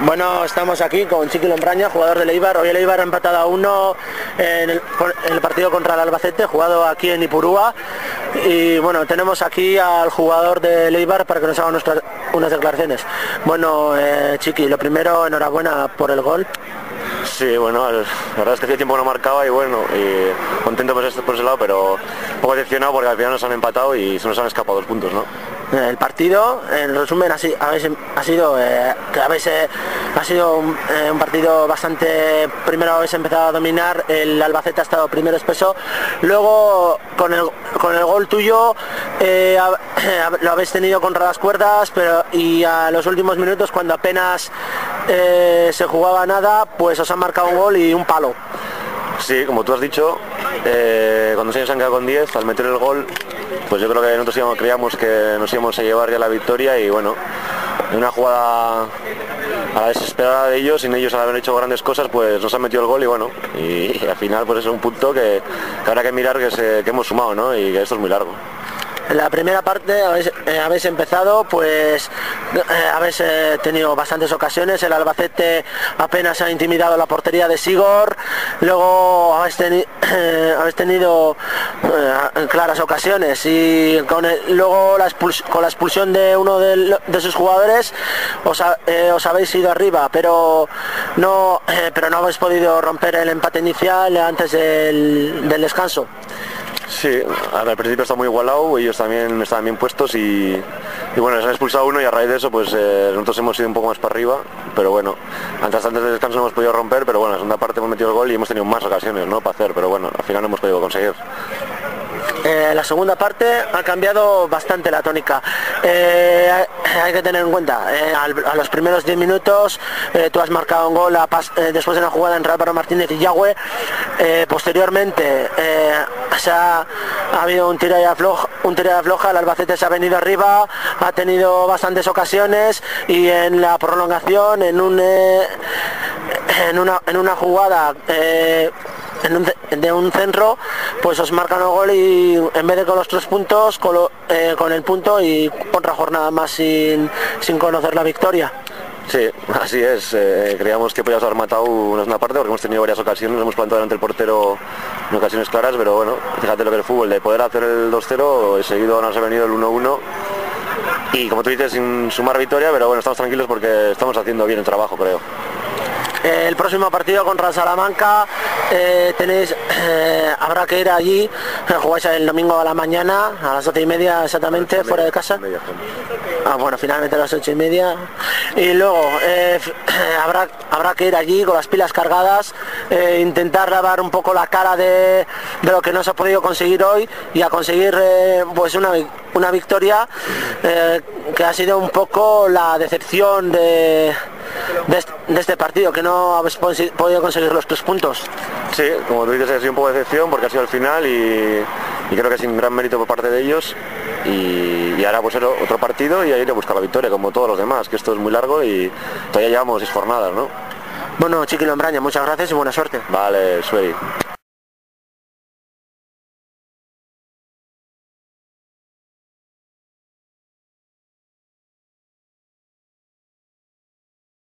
Bueno, estamos aquí con Chiqui Lombraña, jugador del Eibar. Hoy el Eibar ha empatado a 1 en el partido contra el Albacete, jugado aquí en Ipurúa. Y bueno, tenemos aquí al jugador del Eibar para que nos haga unas declaraciones. Bueno, Chiqui, lo primero, enhorabuena por el gol. Sí, bueno, la verdad es que hacía tiempo que no marcaba y bueno, y contento por ese lado, pero un poco decepcionado porque al final nos han empatado y se nos han escapado 2 puntos, ¿no? El partido, en resumen, ha sido un partido bastante. Primero habéis empezado a dominar, el Albacete ha estado primero espeso, luego con el gol tuyo lo habéis tenido contra las cuerdas, y a los últimos minutos, cuando apenas se jugaba nada, pues os han marcado un gol y un palo. Sí, como tú has dicho, cuando se han quedado con 10, al meter el gol, pues yo creo que nosotros creíamos que nos íbamos a llevar ya la victoria y bueno, en una jugada a la desesperada de ellos, sin ellos haber hecho grandes cosas, pues nos han metido el gol y bueno, y al final pues es un punto que habrá que mirar que hemos sumado, ¿no? Y que esto es muy largo. En la primera parte habéis empezado, pues habéis tenido bastantes ocasiones. El Albacete apenas ha intimidado la portería de Sigor. Luego habéis tenido claras ocasiones y luego con la expulsión de uno de sus jugadores os habéis ido arriba, pero no habéis podido romper el empate inicial antes del descanso. Sí, al principio está muy igualado, ellos también estaban bien puestos y bueno, les han expulsado uno y a raíz de eso pues nosotros hemos ido un poco más para arriba, pero bueno, antes del descanso no hemos podido romper, pero bueno, en la segunda parte hemos metido el gol y hemos tenido más ocasiones, ¿no?, para hacer, pero bueno, al final no hemos podido conseguir. La segunda parte ha cambiado bastante la tónica. Hay que tener en cuenta, a los primeros 10 minutos tú has marcado un gol después de una jugada entre Álvaro Martínez y Yagüe. Posteriormente ha habido un tira y afloja, el Albacete se ha venido arriba, ha tenido bastantes ocasiones y en la prolongación, en una jugada de un centro, pues os marcan el gol y en vez de con los 3 puntos, con el punto y otra jornada más sin conocer la victoria. Sí, así es, creíamos que podíamos haber matado una parte porque hemos tenido varias ocasiones, nos hemos plantado delante del portero en ocasiones claras, pero bueno, fíjate lo que es el fútbol, de poder hacer el 2-0, seguido nos ha venido el 1-1 y como tú dices, sin sumar victoria, pero bueno, estamos tranquilos porque estamos haciendo bien el trabajo, creo. El próximo partido contra Salamanca habrá que ir allí, jugáis el domingo a la mañana a las 12:30 exactamente, fuera de casa. Bueno, finalmente a las 8:30 y luego habrá que ir allí con las pilas cargadas, intentar lavar un poco la cara de lo que no se ha podido conseguir hoy y a conseguir pues una victoria que ha sido un poco la decepción de este partido, que no habéis podido conseguir los 3 puntos. Sí, como tú dices, ha sido un poco de decepción porque ha sido al final y creo que sin gran mérito por parte de ellos y ahora pues otro partido y a ir a buscar la victoria como todos los demás, que esto es muy largo y todavía llevamos 6 jornadas, ¿no? Bueno, Chiqui Lombraña, muchas gracias y buena suerte. Vale, suerte.